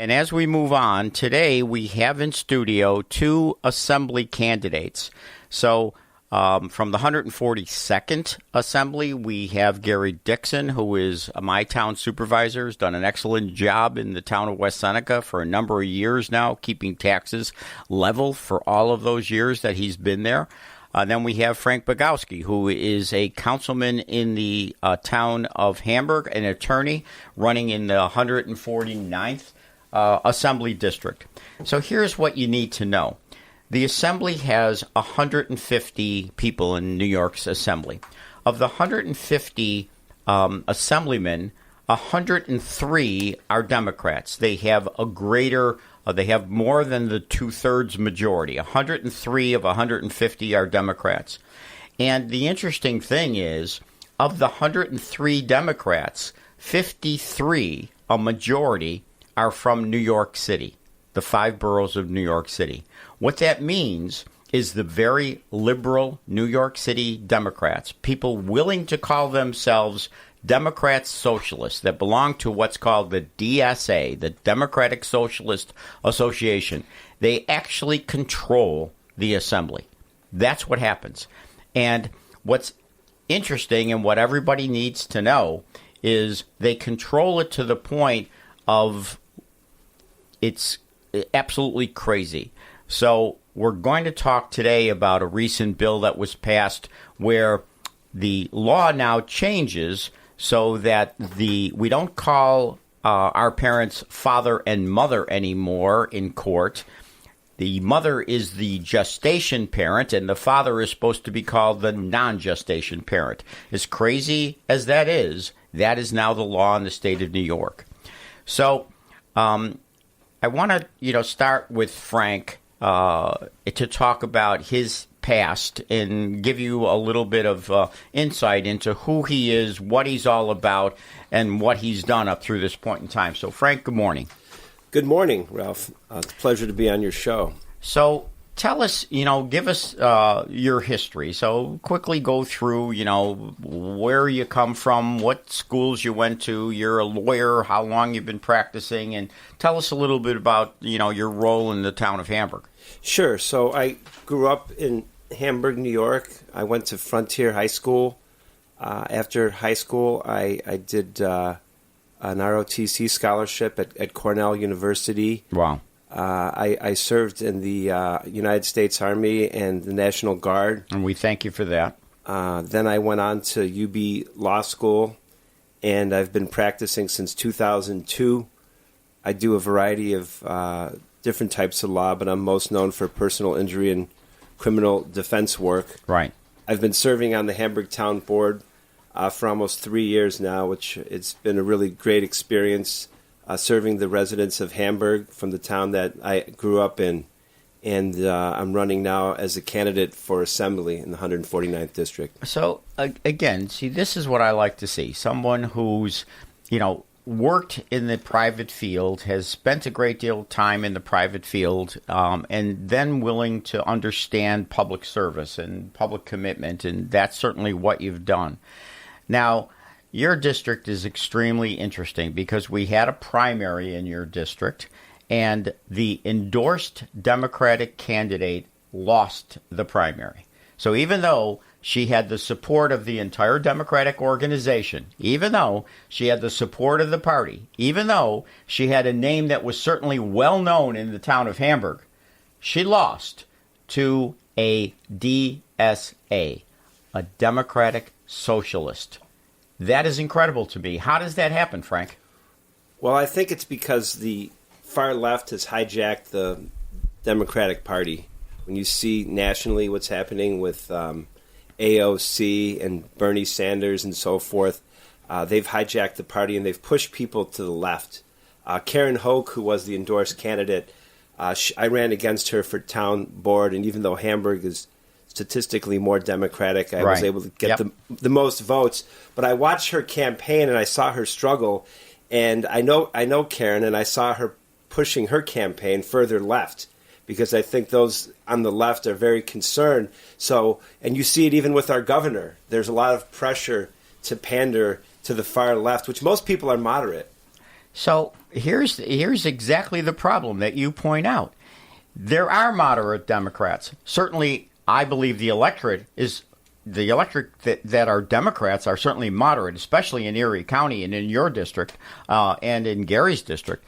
And as we move on, today we have in studio two assembly candidates. So from the 142nd Assembly, we have Gary Dixon, who is my town supervisor, has done an excellent job in the town of West Seneca for a number of years now, keeping taxes level for all of those years that he's been there. Then we have Frank Bogowski, who is a councilman in the town of Hamburg, an attorney running in the 149th Assembly District. So here's what you need to know. The Assembly has 150 people in New York's Assembly. Of the 150 assemblymen, 103 are Democrats. They have they have more than the two-thirds majority. 103 of 150 are Democrats. And the interesting thing is, of the 103 Democrats, 53, a majority, are from New York City, the 5 boroughs of New York City. What that means is the very liberal New York City Democrats, people willing to call themselves Democrats Socialists that belong to what's called the DSA, the Democratic Socialist Association, they actually control the Assembly. That's what happens. And what's interesting and what everybody needs to know is they control it to the point of it's absolutely crazy. So we're going to talk today about a recent bill that was passed where the law now changes so that we don't call our parents father and mother anymore in court. The mother is the gestation parent, and the father is supposed to be called the non-gestation parent. As crazy as that is now the law in the state of New York. So I want to start with Frank to talk about his past and give you a little bit of insight into who he is, what he's all about, and what he's done up through this point in time. So, Frank, good morning. Good morning, Ralph. It's a pleasure to be on your show. So, tell us, give us your history. So, quickly go through, where you come from, what schools you went to. You're a lawyer, how long you've been practicing, and tell us a little bit about, your role in the town of Hamburg. Sure. So, I grew up in Hamburg, New York. I went to Frontier High School. After high school, I did an ROTC scholarship at Cornell University. Wow. I served in the United States Army and the National Guard. And we thank you for that. Then I went on to UB Law School, and I've been practicing since 2002. I do a variety of different types of law, but I'm most known for personal injury and criminal defense work. Right. I've been serving on the Hamburg Town Board for almost 3 years now, which it's been a really great experience serving the residents of Hamburg from the town that I grew up in. And I'm running now as a candidate for assembly in the 149th district. So, again, see, this is what I like to see. Someone who's, worked in the private field, has spent a great deal of time in the private field, and then willing to understand public service and public commitment, and that's certainly what you've done. Now, your district is extremely interesting because we had a primary in your district, and the endorsed Democratic candidate lost the primary. So even though she had the support of the entire Democratic organization, even though she had the support of the party, even though she had a name that was certainly well known in the town of Hamburg, she lost to a DSA, a Democratic Socialist. That is incredible to me. How does that happen, Frank? Well, I think it's because the far left has hijacked the Democratic Party. When you see nationally what's happening with AOC and Bernie Sanders and so forth, they've hijacked the party and they've pushed people to the left. Karen Hoke, who was the endorsed candidate, I ran against her for town board, and even though Hamburg is statistically more Democratic, I was able to get the most votes. But I watched her campaign and I saw her struggle, and I know Karen, and I saw her pushing her campaign further left, because I think those on the left are very concerned. So, and you see it even with our governor. There's a lot of pressure to pander to the far left, which most people are moderate. So here's exactly the problem that you point out. There are moderate Democrats. Certainly, I believe the electorate that are Democrats are certainly moderate, especially in Erie County and in your district and in Gary's district.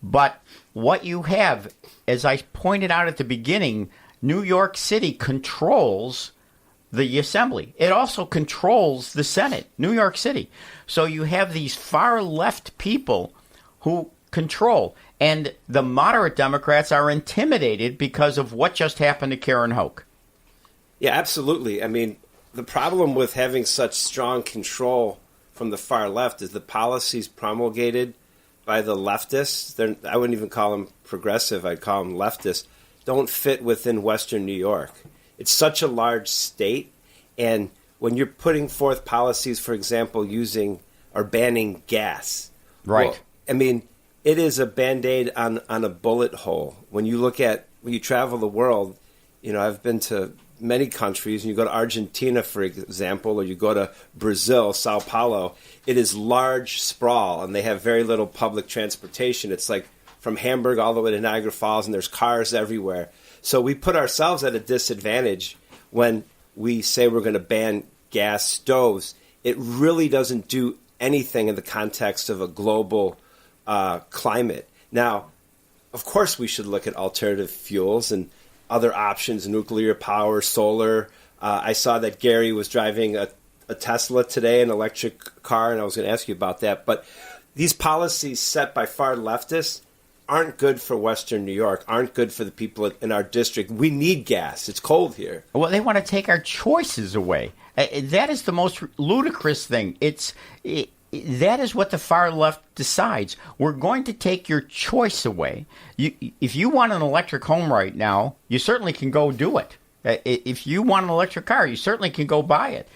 But what you have, as I pointed out at the beginning, New York City controls the Assembly. It also controls the Senate, New York City. So you have these far left people who control. And the moderate Democrats are intimidated because of what just happened to Karen Hoke. Yeah, absolutely. I mean, the problem with having such strong control from the far left is the policies promulgated by the leftists. I wouldn't even call them progressive. I'd call them leftists. Don't fit within Western New York. It's such a large state. And when you're putting forth policies, for example, using or banning gas. Right. Well, I mean, it is a Band-Aid on a bullet hole. When you travel the world, I've been to many countries, and you go to Argentina, for example, or you go to Brazil, Sao Paulo, it is large sprawl, and they have very little public transportation. It's like from Hamburg all the way to Niagara Falls, and there's cars everywhere. So we put ourselves at a disadvantage when we say we're going to ban gas stoves. It really doesn't do anything in the context of a global climate. Now, of course, we should look at alternative fuels and other options, nuclear power, solar. I saw that Gary was driving a Tesla today, an electric car, and I was going to ask you about that. But these policies set by far leftists aren't good for Western New York, aren't good for the people in our district. We need gas. It's cold here. Well, they want to take our choices away. That is the most ludicrous thing. That is what the far left decides. We're going to take your choice away. If you want an electric home right now, you certainly can go do it. If you want an electric car, you certainly can go buy it.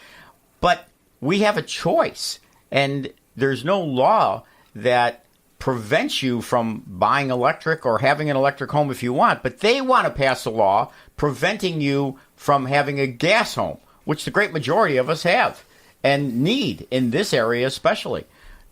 But we have a choice, and there's no law that prevents you from buying electric or having an electric home if you want. But they want to pass a law preventing you from having a gas home, which the great majority of us have and need in this area especially.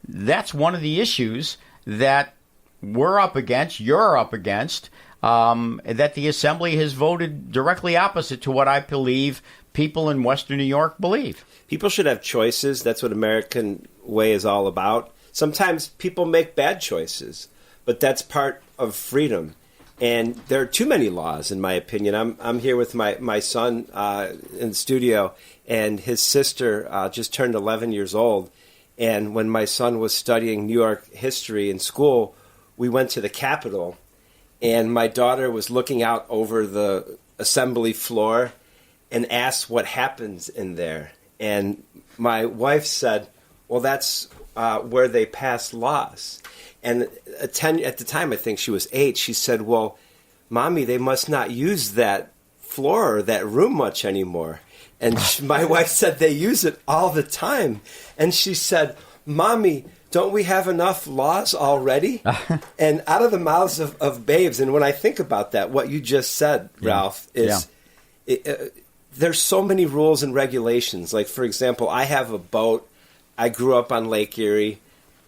That's one of the issues that we're up against, you're up against, that the Assembly has voted directly opposite to what I believe people in Western New York believe. People should have choices. That's what American way is all about. Sometimes people make bad choices, but that's part of freedom. And there are too many laws, in my opinion. I'm here with my son in the studio, and his sister just turned 11 years old. And when my son was studying New York history in school, we went to the Capitol, and my daughter was looking out over the assembly floor and asked what happens in there. And my wife said, well, that's where they pass laws. And at the time, I think she was 8, she said, well, Mommy, they must not use that floor or that room much anymore. And my wife said they use it all the time. And she said, Mommy, don't we have enough laws already? And out of the mouths of babes, and when I think about that, what you just said, Ralph, is there's so many rules and regulations. Like, for example, I have a boat. I grew up on Lake Erie.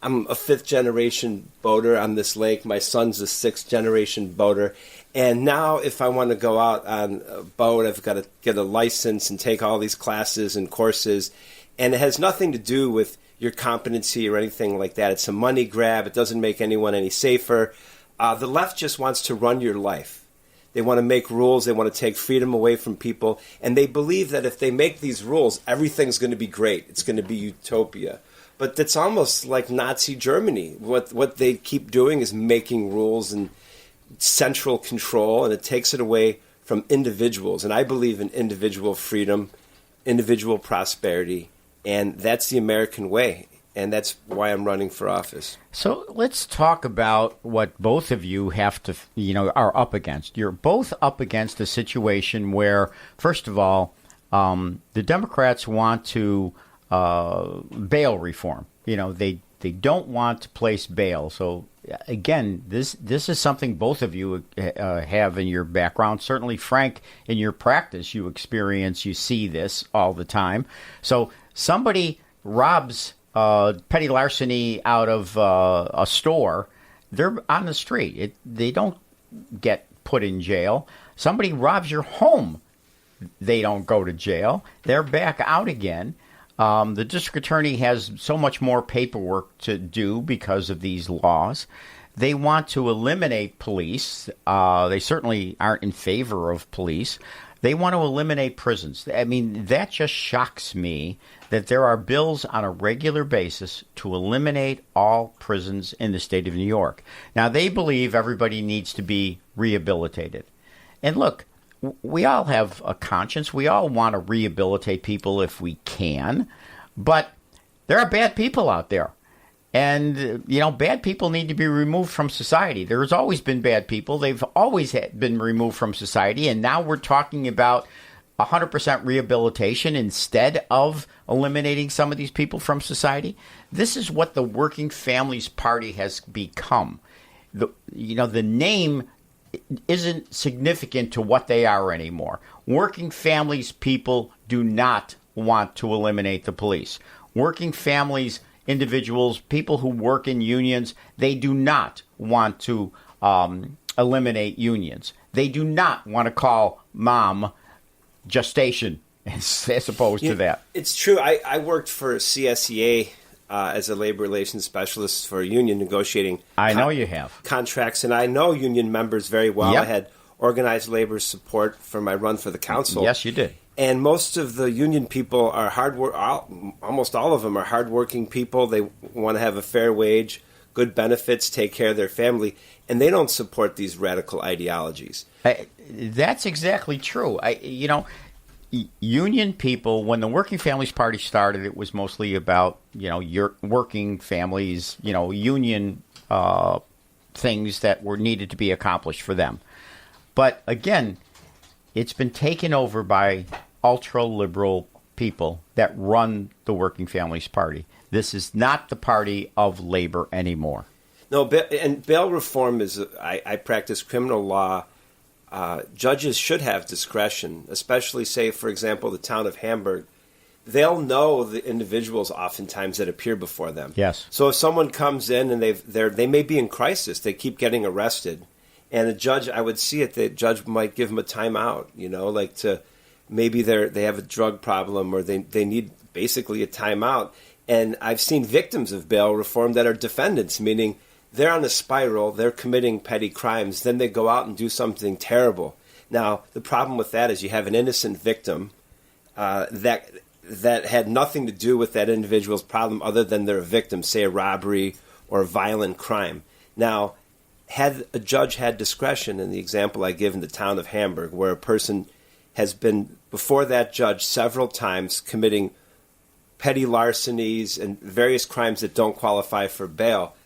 I'm a 5th-generation boater on this lake. My son's a 6th-generation boater. And now if I want to go out on a boat, I've got to get a license and take all these classes and courses. And it has nothing to do with your competency or anything like that. It's a money grab. It doesn't make anyone any safer. The left just wants to run your life. They want to make rules. They want to take freedom away from people. And they believe that if they make these rules, everything's going to be great. It's going to be utopia. But it's almost like Nazi Germany. What they keep doing is making rules and central control, and it takes it away from individuals. And I believe in individual freedom, individual prosperity, and that's the American way. And that's why I'm running for office. So let's talk about what both of you have to, are up against. You're both up against a situation where, first of all, the Democrats want to bail reform. They don't want to place bail. So again, this is something both of you have in your background. Certainly, Frank, in your practice, you see this all the time. So somebody robs petty larceny out of a store, they're on the street. They don't get put in jail. Somebody robs your home, they don't go to jail. They're back out again. The district attorney has so much more paperwork to do because of these laws. They want to eliminate police. They certainly aren't in favor of police. They want to eliminate prisons. I mean, that just shocks me that there are bills on a regular basis to eliminate all prisons in the state of New York. Now, they believe everybody needs to be rehabilitated. And look, we all have a conscience. We all want to rehabilitate people if we can. But there are bad people out there. And, bad people need to be removed from society. There's always been bad people. They've always been removed from society. And now we're talking about 100% rehabilitation instead of eliminating some of these people from society. This is what the Working Families Party has become. The name isn't significant to what they are anymore. Working families people do not want to eliminate the police. Working families individuals, people who work in unions, they do not want to eliminate unions. They do not want to call mom gestation as opposed to that. It's true. I worked for CSEA as a labor relations specialist for a union negotiating I know you have. Contracts, and I know union members very well. Yep. I had organized labor support for my run for the council. Yes, you did. And most of the union people are almost all of them are hardworking people. They want to have a fair wage, good benefits, take care of their family, and they don't support these radical ideologies. That's exactly true. Union people, when the Working Families Party started, it was mostly about, your working families, union things that were needed to be accomplished for them. But again, it's been taken over by ultra-liberal people that run the Working Families Party. This is not the party of labor anymore. No, and bail reform is, I practice criminal law. Judges should have discretion, especially, say, for example, the town of Hamburg. They'll know the individuals oftentimes that appear before them. Yes. So if someone comes in and they may be in crisis, they keep getting arrested, and the judge, I would see it, the judge might give them a timeout, maybe they have a drug problem or they need basically a timeout. And I've seen victims of bail reform that are defendants, meaning they're on a spiral, they're committing petty crimes, then they go out and do something terrible. Now, the problem with that is you have an innocent victim that had nothing to do with that individual's problem other than they're a victim, say a robbery or a violent crime. Now, had a judge had discretion, in the example I give in the town of Hamburg, where a person has been before that judge several times committing petty larcenies and various crimes that don't qualify for bail,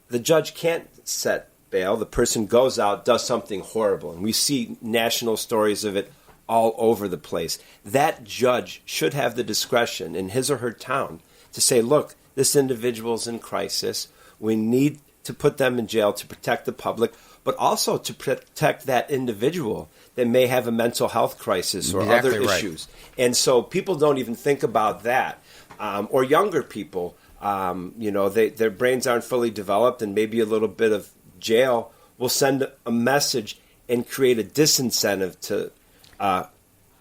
the judge can't set bail. The person goes out, does something horrible, and we see national stories of it all over the place. That judge should have the discretion in his or her town to say, look, this individual's in crisis. We need to put them in jail to protect the public, but also to protect that individual that may have a mental health crisis or exactly other right. issues. And so people don't even think about that. Or younger people, their brains aren't fully developed, and maybe a little bit of jail will send a message and create a disincentive to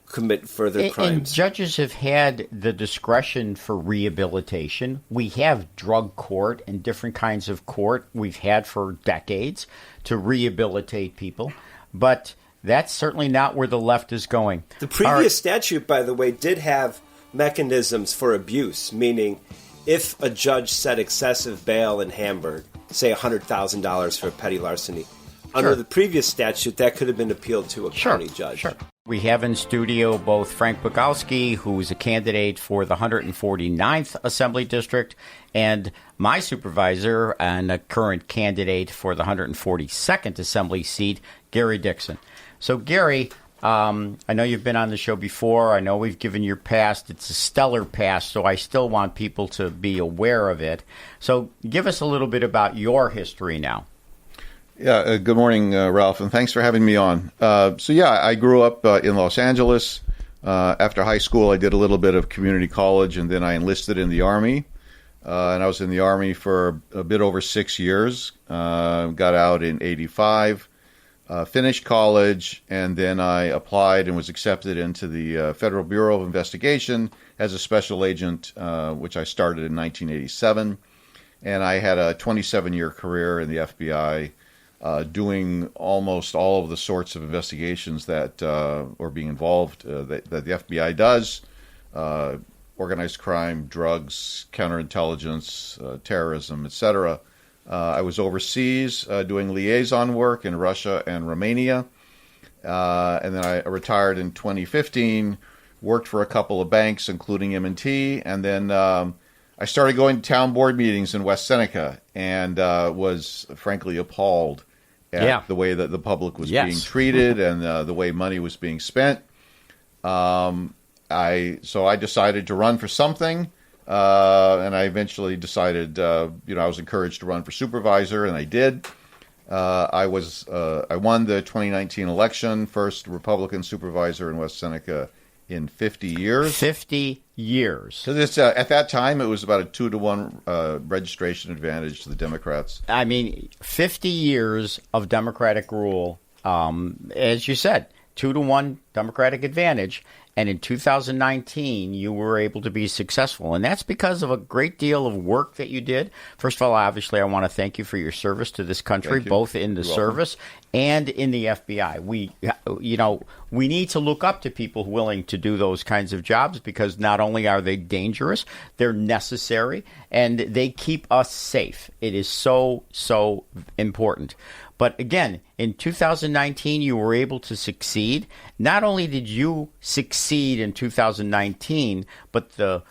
commit further crimes. And judges have had the discretion for rehabilitation. We have drug court and different kinds of court we've had for decades to rehabilitate people. But that's certainly not where the left is going. The previous statute, by the way, did have mechanisms for abuse, meaning if a judge set excessive bail in Hamburg, say $100,000 for a petty larceny, under the previous statute, that could have been appealed to a county judge. Sure. We have in studio both Frank Bogowski, who is a candidate for the 149th Assembly District, and my supervisor and a current candidate for the 142nd Assembly seat, Gary Dixon. So, Gary, I know you've been on the show before. I know we've given your past. It's a stellar past, so I still want people to be aware of it. So give us a little bit about your history now. Yeah, good morning, Ralph, and thanks for having me on. I grew up in Los Angeles. After high school, I did a little bit of community college, and then I enlisted in the Army. and I was in the Army for a bit over 6 years. Got out in '85, finished college, and then I applied and was accepted into the Federal Bureau of Investigation as a special agent, which I started in 1987. And I had a 27-year career in the FBI, doing almost all of the sorts of investigations that, or being involved, that the FBI does. Organized crime, drugs, counterintelligence, terrorism, etc. I was overseas doing liaison work in Russia and Romania. And then I retired in 2015, worked for a couple of banks, including M&T, and then I started going to town board meetings in West Seneca and was frankly appalled at the way that the public was being treated and the way money was being spent. So I decided to run for something, and I eventually decided, I was encouraged to run for supervisor, and I did. I won the 2019 election, first Republican supervisor in West Seneca in 50 years. 50 years. So this, at that time, it was about a 2-to-1 registration advantage to the Democrats. I mean, 50 years of Democratic rule, as you said, 2-to-1 Democratic advantage. And in 2019, you were able to be successful. And that's because of a great deal of work that you did. First of all, obviously, I want to thank you for your service to this country, both in the service and in the FBI. We need to look up to people willing to do those kinds of jobs because not only are they dangerous, they're necessary, and they keep us safe. It is so, so important. But again, in 2019, you were able to succeed. Not only did you succeed in 2019, but the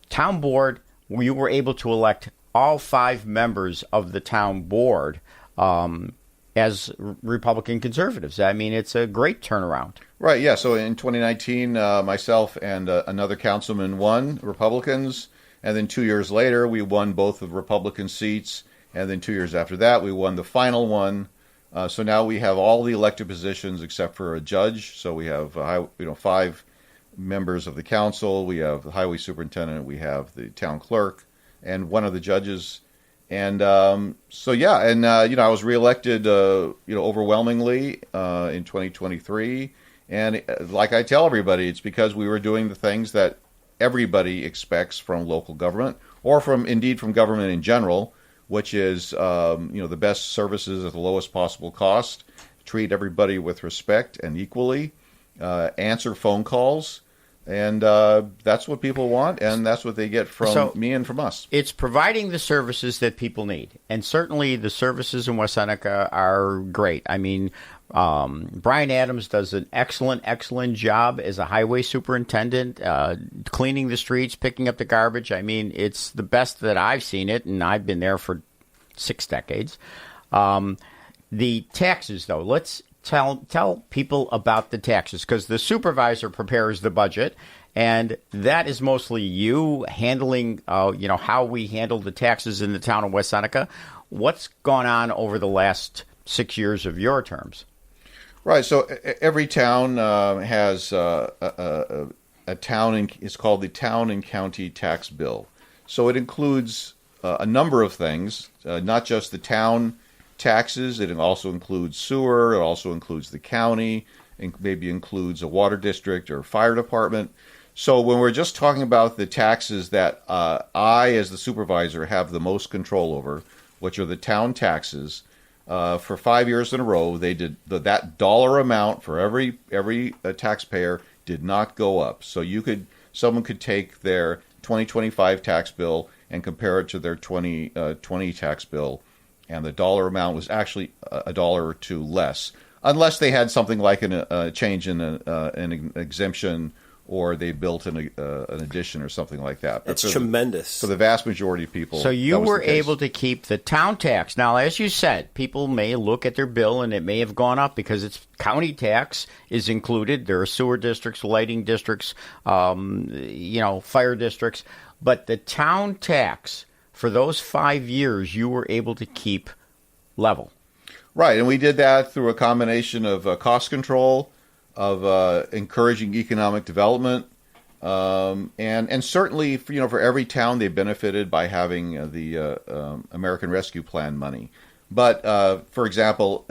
town board, you were able to elect all 5 members of the town board as Republican conservatives. I mean, it's a great turnaround. Right, yeah. So in 2019, myself and another councilman won, Republicans. And then 2 years later, we won both the Republican seats. And then 2 years after that, we won the final one. So now we have all the elected positions except for a judge. So we have 5 members of the council. We have the highway superintendent. We have the town clerk, and one of the judges. And I was reelected, overwhelmingly in 2023. And like I tell everybody, it's because we were doing the things that everybody expects from local government, or from government in general, which is, the best services at the lowest possible cost, treat everybody with respect and equally, answer phone calls, and that's what people want, and that's what they get from me and from us. It's providing the services that people need, and certainly the services in West Seneca are great. I mean, Brian Adams does an excellent job as a highway superintendent, cleaning the streets, picking up the garbage. I mean, it's the best that I've seen it, and I've been there for 6 decades. The taxes, though, let's tell people about the taxes, because the supervisor prepares the budget, and that is mostly you handling, how we handle the taxes in the town of West Seneca. What's gone on over the last 6 years of your terms? Right. So every town has a town. It's called the Town and County Tax Bill. So it includes a number of things, not just the town taxes. It also includes sewer. It also includes the county. And maybe includes a water district or fire department. So when we're just talking about the taxes that I, as the supervisor, have the most control over, which are the town taxes. For 5 years in a row, they did that dollar amount for every taxpayer did not go up. So someone could take their 2025 tax bill and compare it to their 2020 tax bill, and the dollar amount was actually $1 or $2 less, unless they had something like a change in an exemption, or they built an addition or something like that. That's tremendous. For the vast majority of people. So you were able to keep the town tax. Now, as you said, people may look at their bill and it may have gone up because it's county tax is included. There are sewer districts, lighting districts, fire districts. But the town tax, for those 5 years, you were able to keep level. Right, and we did that through a combination of cost control, of encouraging economic development, And certainly, for every town, they benefited by having the American Rescue Plan money. But for example,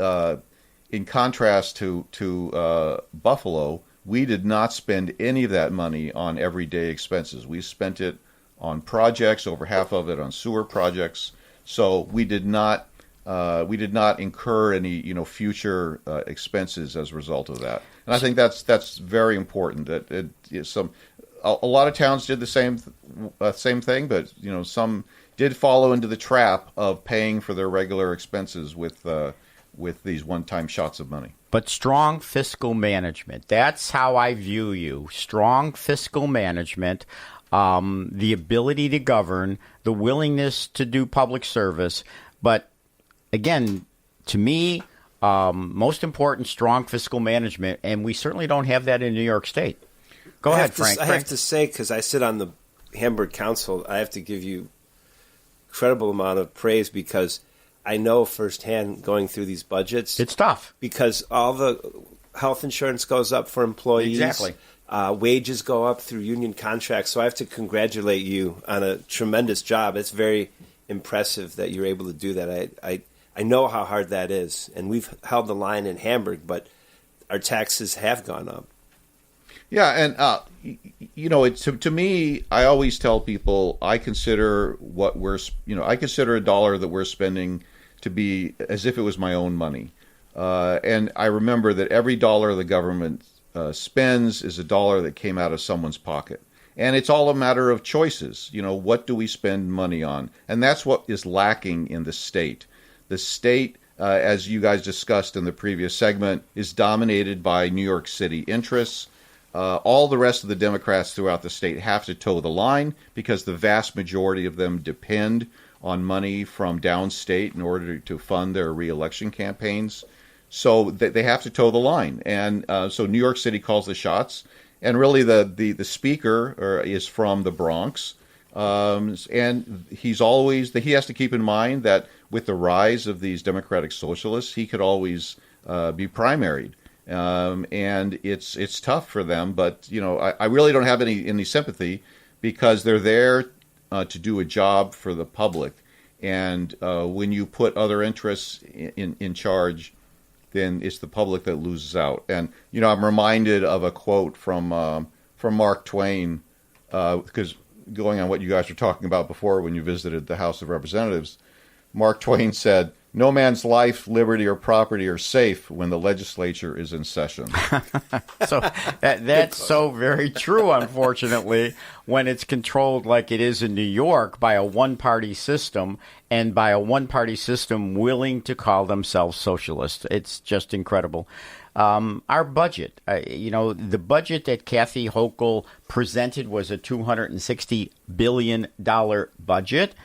in contrast to Buffalo, we did not spend any of that money on everyday expenses. We spent it on projects, over half of it on sewer projects. So we did not incur any future expenses as a result of that. And I think that's very important. That a lot of towns did the same thing, but some did follow into the trap of paying for their regular expenses with these one-time shots of money. But strong fiscal management, that's how I view you. Strong fiscal management, the ability to govern, the willingness to do public service. But again, to me, most important, strong fiscal management, and we certainly don't have that in New York State. Go ahead, Frank. I have to say, because I sit on the Hamburg Council, I have to give you incredible amount of praise because I know firsthand going through these budgets. It's tough. Because all the health insurance goes up for employees. Exactly. Wages go up through union contracts. So I have to congratulate you on a tremendous job. It's very impressive that you're able to do that. I know how hard that is. And we've held the line in Hamburg, but our taxes have gone up. Yeah, and to me, I always tell people I consider I consider a dollar that we're spending to be as if it was my own money, and I remember that every dollar the government spends is a dollar that came out of someone's pocket, and it's all a matter of choices. What do we spend money on, and that's what is lacking in the state. The state, as you guys discussed in the previous segment, is dominated by New York City interests. All the rest of the Democrats throughout the state have to toe the line because the vast majority of them depend on money from downstate in order to fund their reelection campaigns. So they have to toe the line. And so New York City calls the shots. And really the speaker is from the Bronx. And he has to keep in mind that with the rise of these Democratic socialists, he could always be primaried. And it's tough for them, but I really don't have any sympathy because they're there to do a job for the public, and when you put other interests in charge, then it's the public that loses out. And I'm reminded of a quote from Mark Twain, because going on what you guys were talking about before when you visited the House of Representatives, Mark Twain said, "No man's life, liberty, or property are safe when the legislature is in session." So that's so very true, unfortunately, when it's controlled like it is in New York by a one-party system and by a one-party system willing to call themselves socialist. It's just incredible. Our budget, the budget that Kathy Hochul presented was a $260 billion budget,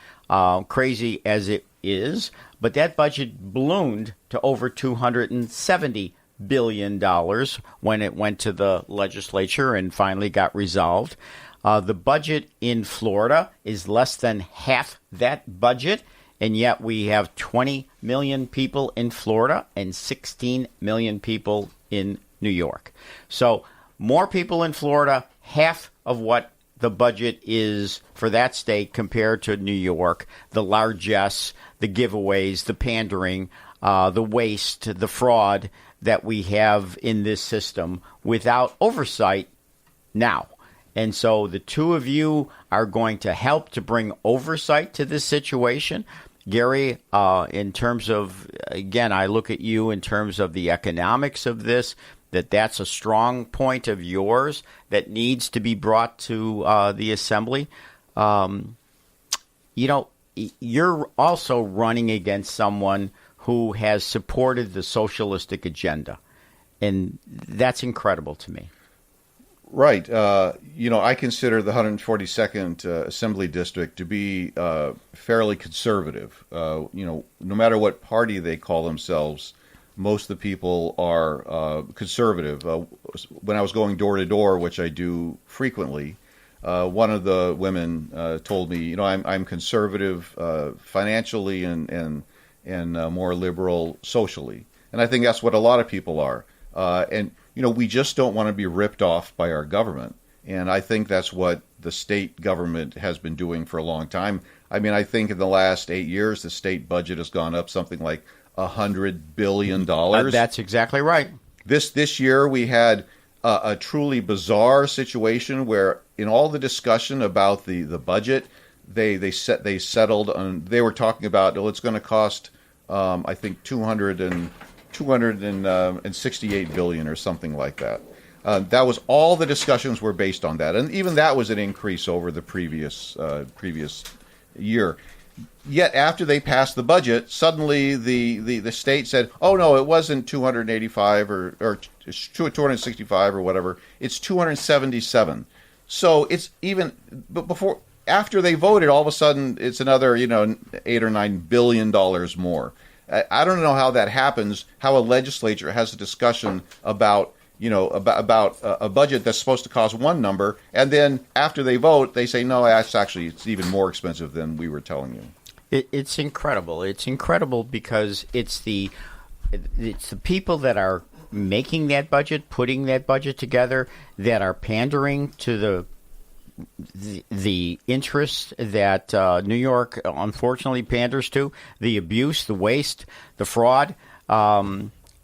crazy as it is. But that budget ballooned to over $270 billion when it went to the legislature and finally got resolved. The budget in Florida is less than half that budget, and yet we have 20 million people in Florida and 16 million people in New York. So more people in Florida, half of what the budget is for that state compared to New York, the largesse, the giveaways, the pandering, the waste, the fraud that we have in this system without oversight now. And so the two of you are going to help to bring oversight to this situation. Gary, in terms of, again, I look at you in terms of the economics of this, that's a strong point of yours that needs to be brought to the assembly. You're also running against someone who has supported the socialistic agenda, and that's incredible to me. Right. I consider the 142nd Assembly District to be fairly conservative. No matter what party they call themselves, most of the people are conservative. When I was going door to door, which I do frequently, one of the women told me, I'm conservative financially and more liberal socially. And I think that's what a lot of people are. And we just don't want to be ripped off by our government. And I think that's what the state government has been doing for a long time. I mean, I think in the last 8 years, the state budget has gone up something like $100 billion. That's exactly right. This year, we had a truly bizarre situation where in all the discussion about the budget, they settled on, they were talking about, well, it's going to cost, I think, 268 billion or something like that. That was all the discussions were based on that, and even that was an increase over the previous year. Yet after they passed the budget, suddenly the state said, "Oh no, it wasn't 285 or 265 or whatever. It's 277." So it's even before after they voted, all of a sudden it's another $8 or $9 billion more. I don't know how that happens. How a legislature has a discussion about a budget that's supposed to cost one number, and then after they vote, they say, no, it's even more expensive than we were telling you. It's incredible. It's incredible because it's the people that are making that budget, putting that budget together, that are pandering to the interests that New York unfortunately panders to, the abuse, the waste, the fraud.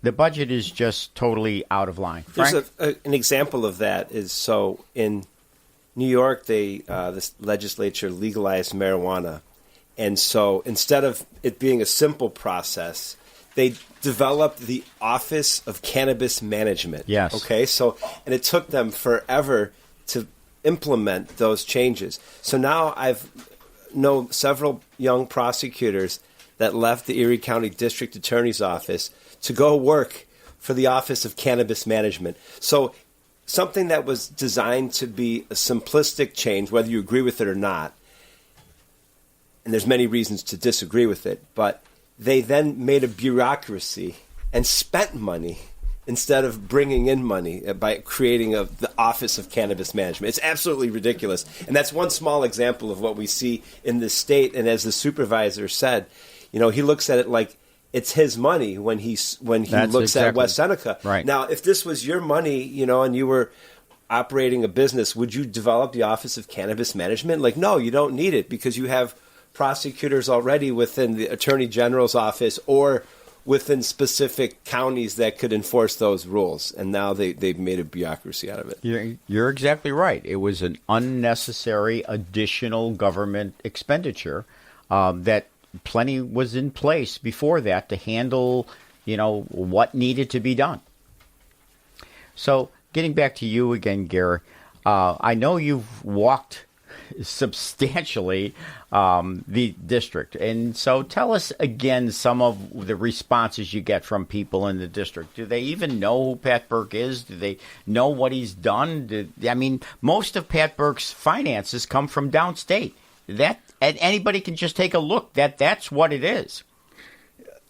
The budget is just totally out of line. There's an example of that is so in New York, the legislature legalized marijuana. And so instead of it being a simple process, they developed the Office of Cannabis Management. Yes. Okay. So, and it took them forever to implement those changes. So now know several young prosecutors that left the Erie County District Attorney's Office to go work for the Office of Cannabis Management. So something that was designed to be a simplistic change, whether you agree with it or not, and there's many reasons to disagree with it, but they then made a bureaucracy and spent money instead of bringing in money by creating the Office of Cannabis Management. It's absolutely ridiculous. And that's one small example of what we see in this state. And as the supervisor said, he looks at it like it's his money when he looks at West Seneca. Right. Now, if this was your money, and you were operating a business, would you develop the Office of Cannabis Management? Like, no, you don't need it because you have prosecutors already within the Attorney General's office or within specific counties that could enforce those rules. And now they've made a bureaucracy out of it. You're exactly right. It was an unnecessary additional government expenditure that plenty was in place before that to handle, what needed to be done. So getting back to you again, Gary, I know you've walked substantially the district. And so tell us again some of the responses you get from people in the district. Do they even know who Pat Burke is? Do they know what he's done? Most of Pat Burke's finances come from downstate. And anybody can just take a look. That's what it is.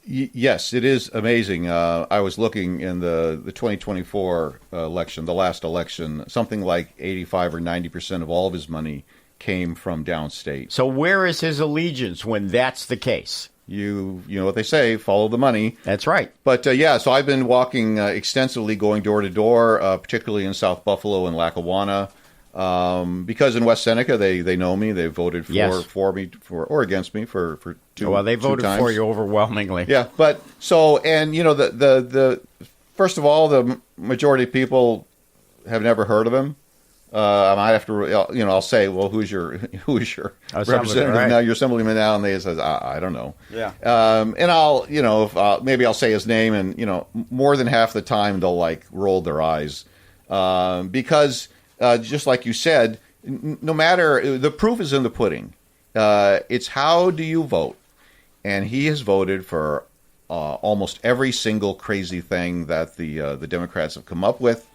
Yes, it is amazing. I was looking in the 2024 election, the last election, something like 85 or 90% of all of his money came from downstate. So where is his allegiance when that's the case? You know what they say, follow the money. That's right. But so I've been walking extensively, going door to door, particularly in South Buffalo and Lackawanna. Because in West Seneca, they know me. They voted for me or against me for two. Well, they voted for you overwhelmingly. Yeah, but so the first of all, the majority of people have never heard of him. I might have to, I'll say, well, who's your representative right now? Your assemblyman now, and they says, I don't know. Yeah. And I'll, maybe I'll say his name, and more than half the time they'll roll their eyes, because. Just like you said, no matter, the proof is in the pudding. It's how do you vote? And he has voted for almost every single crazy thing that the Democrats have come up with,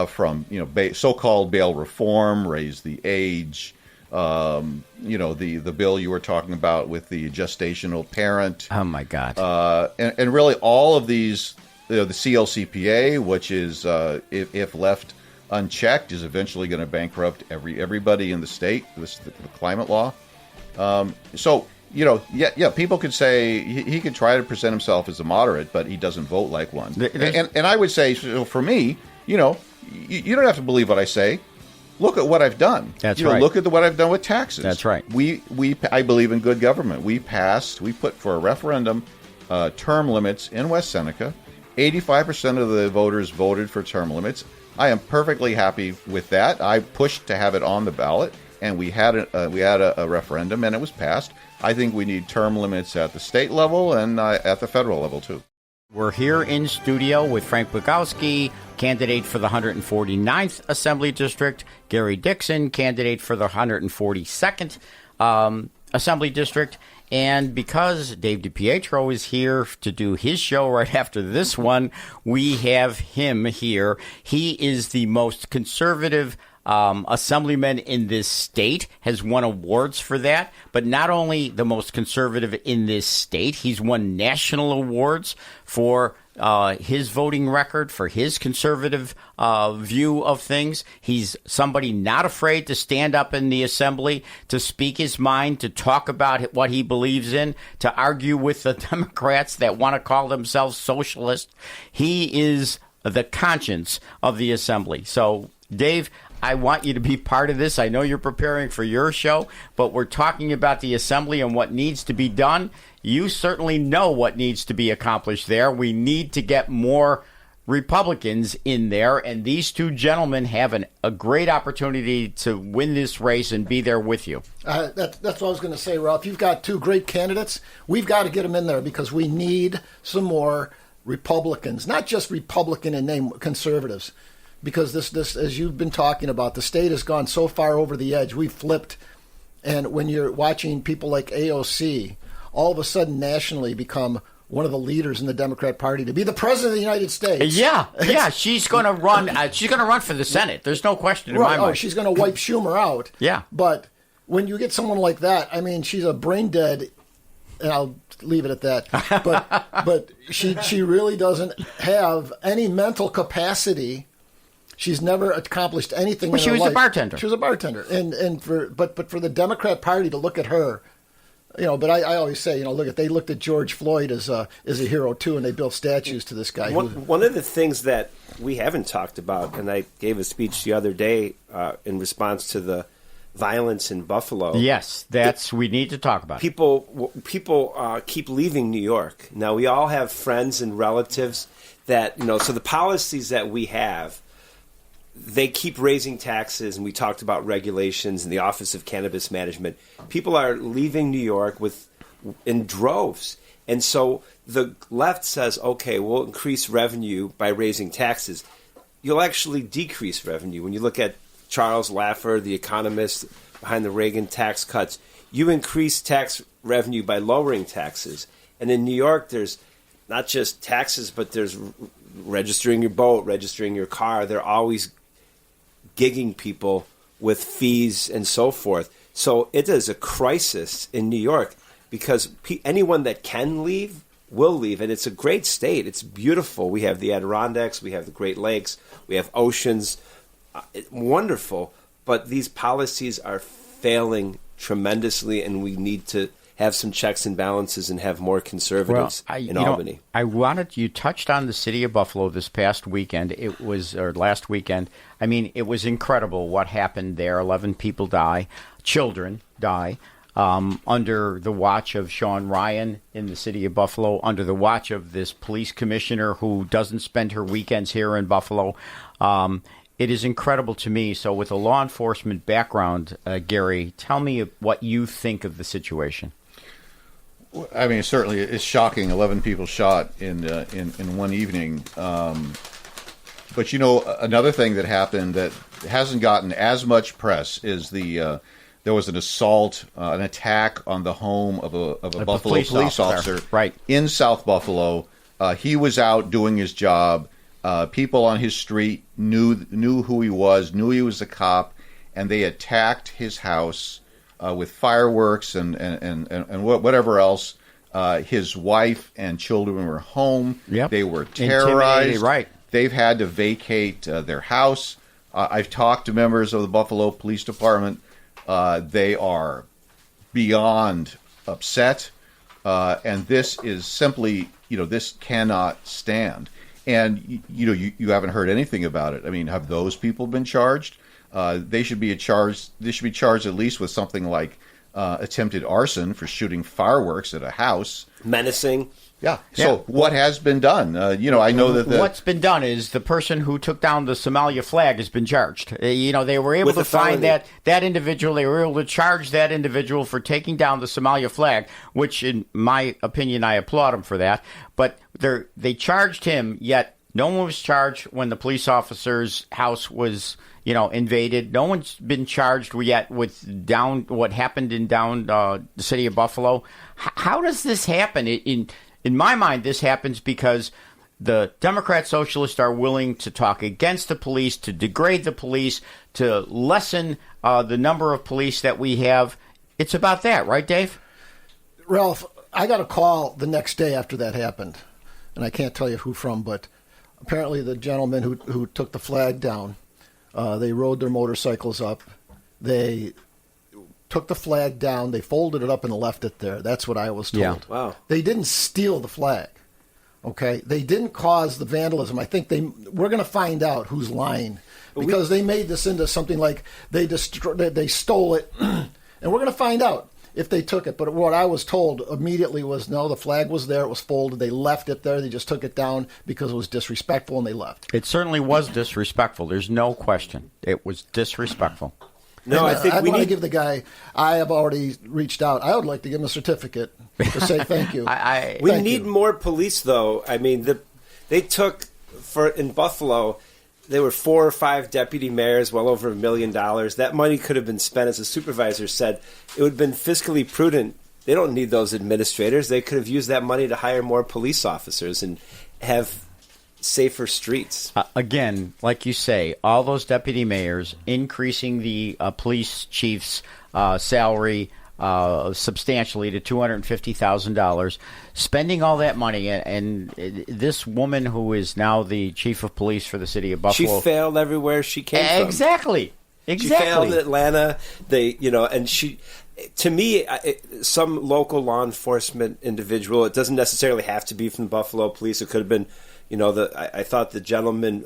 from so-called bail reform, raise the age, the bill you were talking about with the gestational parent. Oh my God! And really all of these, the CLCPA, which is if left unchecked, is eventually going to bankrupt everybody in the state. The climate law. People could say he could try to present himself as a moderate, but he doesn't vote like one. And I would say, for me, you don't have to believe what I say. look at what I've done. That's right. Look at what I've done with taxes. That's right. I believe in good government. We put for a referendum term limits in West Seneca. 85% of the voters voted for term limits. I am perfectly happy with that. I pushed to have it on the ballot, and we had a referendum, and it was passed. I think we need term limits at the state level and at the federal level, too. We're here in studio with Frank Bogowski, candidate for the 149th Assembly District, Gary Dixon, candidate for the 142nd Assembly District, and because Dave DiPietro is here to do his show right after this one, we have him here. He is the most conservative assemblyman in this state, has won awards for that, but not only the most conservative in this state, he's won national awards for his voting record, for his conservative view of things. He's somebody not afraid to stand up in the assembly, to speak his mind, to talk about what he believes in, to argue with the Democrats that want to call themselves socialist. He is the conscience of the assembly. So, Dave, I want you to be part of this. I know you're preparing for your show, but we're talking about the assembly and what needs to be done. You certainly know what needs to be accomplished there. We need to get more Republicans in there, and these two gentlemen have a great opportunity to win this race and be there with you. That's what I was going to say, Ralph. You've got two great candidates. We've got to get them in there because we need some more Republicans, not just Republican in name, conservatives. Because this, as you've been talking about, the state has gone so far over the edge. We've flipped, and when you're watching people like AOC, all of a sudden nationally become one of the leaders in the Democrat Party to be the president of the United States. Yeah, she's going to run. She's going to run for the Senate. There's no question in my mind. She's going to wipe Schumer out. Yeah, but when you get someone like that, I mean, she's a brain dead. And I'll leave it at that. But she really doesn't have any mental capacity. She's never accomplished anything. Well, in her life. She was a bartender. She was a bartender, but for the Democrat Party to look at her, But I always say, they looked at George Floyd as a hero too, and they built statues to this guy. One of the things that we haven't talked about, and I gave a speech the other day in response to the violence in Buffalo. Yes, we need to talk about. People keep leaving New York. Now we all have friends and relatives that so the policies that we have. They keep raising taxes, and we talked about regulations and the Office of Cannabis Management. People are leaving New York in droves. And so the left says, okay, we'll increase revenue by raising taxes. You'll actually decrease revenue. When you look at Charles Laffer, the economist behind the Reagan tax cuts, you increase tax revenue by lowering taxes. And in New York, there's not just taxes, but there's registering your boat, registering your car. They're always gigging people with fees and so forth. So it is a crisis in New York because anyone that can leave will leave. And it's a great state. It's beautiful. We have the Adirondacks. We have the Great Lakes. We have oceans. Wonderful. But these policies are failing tremendously, and we need to have some checks and balances and have more conservatives in Albany. You touched on the city of Buffalo this past weekend. Last weekend. I mean, it was incredible what happened there. 11 people children die, under the watch of Sean Ryan in the city of Buffalo, under the watch of this police commissioner who doesn't spend her weekends here in Buffalo. It is incredible to me. So with a law enforcement background, Gary, tell me what you think of the situation. I mean, certainly it's shocking. 11 people shot in one evening. But another thing that happened that hasn't gotten as much press is there was an assault, an attack on the home of a Buffalo police officer right in South Buffalo. He was out doing his job. People on his street knew who he was, knew he was a cop, and they attacked his house. With fireworks and whatever else. His wife and children were home. Yep. They were terrorized. Right. They've had to vacate their house. I've talked to members of the Buffalo Police Department. They are beyond upset. And this is simply, this cannot stand. And you haven't heard anything about it. I mean, have those people been charged? They should be charged. They should be charged at least with something like attempted arson for shooting fireworks at a house, menacing. Yeah. So what has been done? I know that what's been done is the person who took down the Somalia flag has been charged. They were able to find that individual. They were able to charge that individual for taking down the Somalia flag, which, in my opinion, I applaud him for that. But they charged him, yet no one was charged when the police officer's house was, invaded. No one's been charged yet with what happened in the city of Buffalo. How does this happen? In my mind, this happens because the Democrat Socialists are willing to talk against the police, to degrade the police, to lessen the number of police that we have. It's about that, right, Dave? Ralph, I got a call the next day after that happened, and I can't tell you who from, but apparently the gentleman who took the flag down, they rode their motorcycles up. They took the flag down, they folded it up and left it there. That's what I was told. Yeah. Wow. They didn't steal the flag. Okay? They didn't cause the vandalism. I think we're going to find out who's lying because they made this into something like they stole it, and we're going to find out if they took it. But what I was told immediately was, no, the flag was there, it was folded, they left it there, they just took it down because it was disrespectful, and they left. It certainly was disrespectful. There's no question. It was disrespectful. No, I think I we want need to give the guy. I have already reached out. I would like to give him a certificate to say thank you. We need more police, though. I mean, they took in Buffalo. There were 4 or 5 deputy mayors, well over $1 million. That money could have been spent, as the supervisor said. It would have been fiscally prudent. They don't need those administrators. They could have used that money to hire more police officers and have safer streets. Again, like you say, all those deputy mayors increasing the police chief's salary substantially to $250,000, spending all that money, and this woman who is now the chief of police for the city of Buffalo, she failed everywhere she came from. Exactly. She failed in Atlanta. And she. To me, some local law enforcement individual. It doesn't necessarily have to be from Buffalo Police. It could have been. I thought the gentleman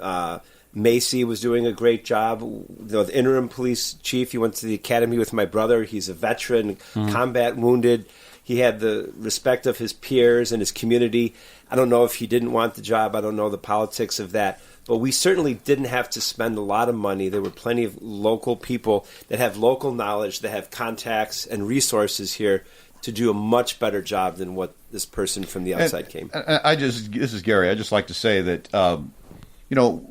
Macy was doing a great job. The interim police chief, he went to the academy with my brother. He's a veteran, combat wounded. He had the respect of his peers and his community. I don't know if he didn't want the job. I don't know the politics of that. But we certainly didn't have to spend a lot of money. There were plenty of local people that have local knowledge, that have contacts and resources here to do a much better job than what this person from the outside came. This is Gary. I just like to say that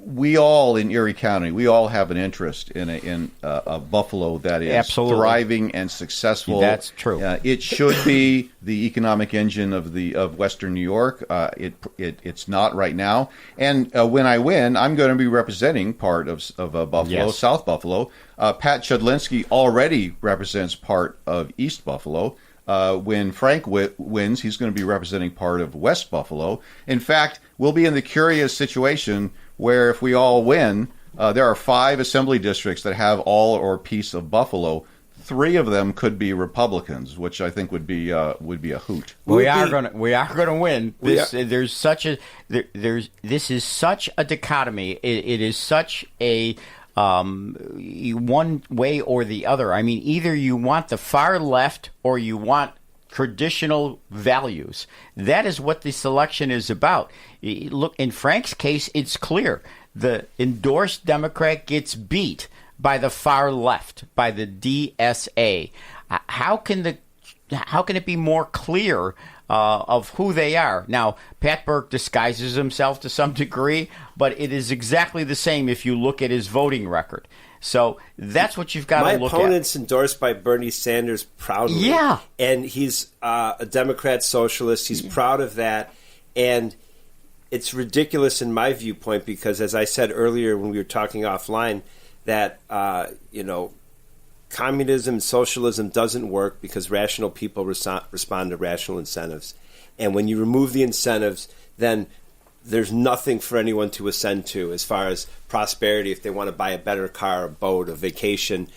we all in Erie County, we all have an interest in a Buffalo that is Absolutely. thriving and successful. That's true. It should be the economic engine of Western New York. It's not right now. And when I win, I'm going to be representing part of Buffalo, Yes. South Buffalo. Pat Chudlinski already represents part of East Buffalo. When Frank wins, he's going to be representing part of West Buffalo. In fact, we'll be in the curious situation where if we all win, there are 5 assembly districts that have all or piece of Buffalo. 3 of them could be Republicans, which I think would be a hoot. We are going to win. This is such a dichotomy. It is such a one way or the other. I mean, either you want the far left or you want traditional values. That is what the selection is about. Look, in Frank's case, it's clear. The endorsed Democrat gets beat by the far left, by the DSA. How can it be more clear of who they are? Now, Pat Burke disguises himself to some degree, but it is exactly the same if you look at his voting record. So that's what you've got to look at. My opponent's endorsed by Bernie Sanders proudly. Yeah. And he's a Democrat socialist. He's proud of that. And it's ridiculous in my viewpoint because, as I said earlier when we were talking offline, that, communism and socialism doesn't work because rational people respond to rational incentives. And when you remove the incentives, then there's nothing for anyone to ascend to as far as prosperity if they want to buy a better car, a boat, a vacation.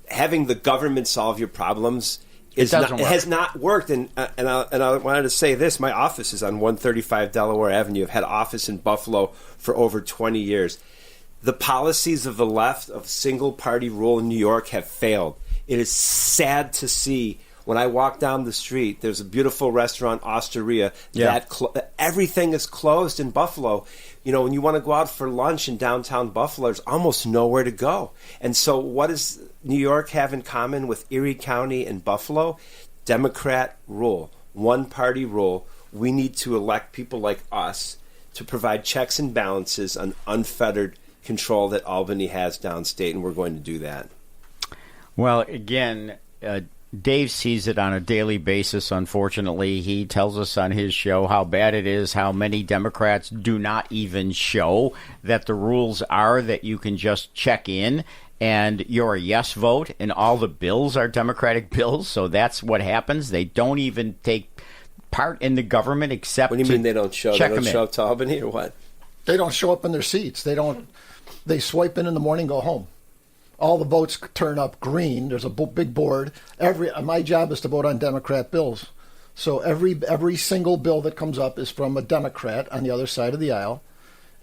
Having the government solve your problems doesn't work. has not worked. And I wanted to say this: my office is on 135 Delaware Avenue. I've had an office in Buffalo for over 20 years. The policies of the left of single party rule in New York have failed. It is sad to see. When I walk down the street, there's a beautiful restaurant, Osteria. Yeah. Everything is closed in Buffalo. You know, when you want to go out for lunch in downtown Buffalo, there's almost nowhere to go. And so what does New York have in common with Erie County and Buffalo? Democrat rule, one-party rule. We need to elect people like us to provide checks and balances on unfettered control that Albany has downstate, and we're going to do that. Well, again, Dave sees it on a daily basis, unfortunately. He tells us on his show how bad it is, how many Democrats do not even show that the rules are that you can just check in and you're a yes vote, and all the bills are Democratic bills, so that's what happens. They don't even take part in the government except What do you mean they don't show? They don't show up to Albany or what? They don't show up in their seats. They swipe in the morning, go home. All the votes turn up green. There's a big board. My job is to vote on Democrat bills. So every single bill that comes up is from a Democrat on the other side of the aisle,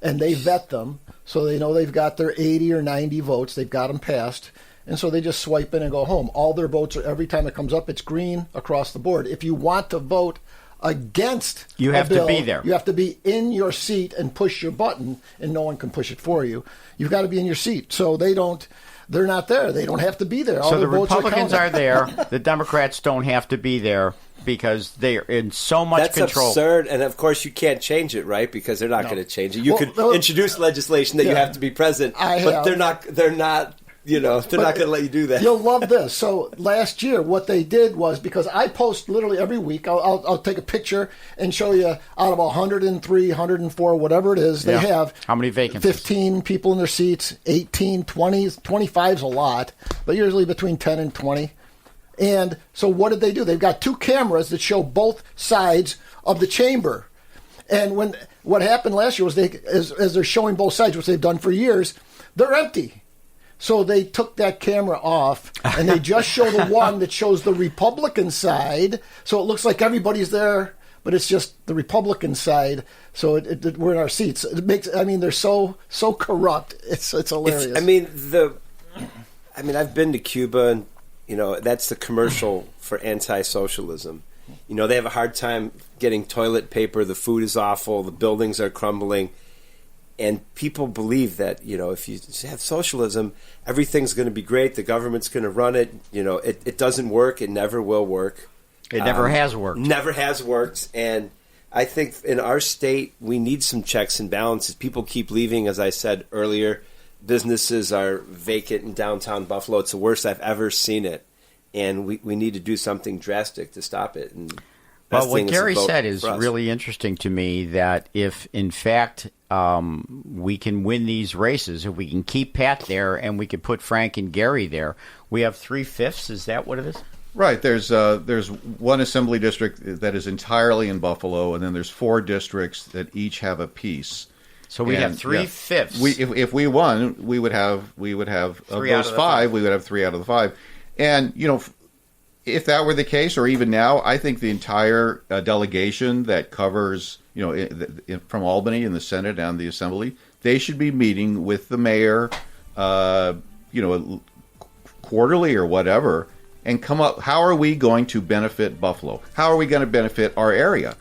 and they vet them so they know they've got their 80 or 90 votes. They've got them passed, and so they just swipe in and go home. All their votes are, every time it comes up, it's green across the board. If you want to vote against you have a bill, to be there. You have to be in your seat and push your button, and no one can push it for you. You've got to be in your seat. So they're not there. They don't have to be there. All so the votes Republicans are there. The Democrats don't have to be there because they're in so much control. That's absurd, and of course you can't change it, right? Because they're not going to change it. You could introduce legislation that you have to be present, but they're not. They're not going to let you do that. You'll love this. So last year, what they did was, because I post literally every week, I'll take a picture and show you out of 103, 104, whatever it is, they have how many vacancies? 15 people in their seats, 18, 20, 25 is a lot, but usually between 10 and 20. And so what did they do? They've got two cameras that show both sides of the chamber. And what happened last year was as they're showing both sides, which they've done for years, they're empty. So they took that camera off, and they just show the one that shows the Republican side. So it looks like everybody's there, but it's just the Republican side. So we're in our seats. They're so corrupt. It's hilarious. I've been to Cuba, and that's the commercial for anti-socialism. They have a hard time getting toilet paper. The food is awful. The buildings are crumbling. And people believe that, if you have socialism, everything's going to be great. The government's going to run it. It doesn't work. It never will work. It never has worked. Never has worked. And I think in our state, we need some checks and balances. People keep leaving, as I said earlier. Businesses are vacant in downtown Buffalo. It's the worst I've ever seen it. And we need to do something drastic to stop it. And well, what Gary said is really interesting to me, that if, in fact, we can win these races, if we can keep Pat there and we can put Frank and Gary there, we have 3/5. Is that what it is? Right. There's one assembly district that is entirely in Buffalo, and then there's 4 districts that each have a piece. So we have 3/5. If we won, we would have of those 5, we would have 3 out of the 5. And if that were the case, or even now, I think the entire delegation that covers, from Albany in the Senate and the Assembly, they should be meeting with the mayor, quarterly or whatever, and come up. How are we going to benefit Buffalo? How are we going to benefit our area?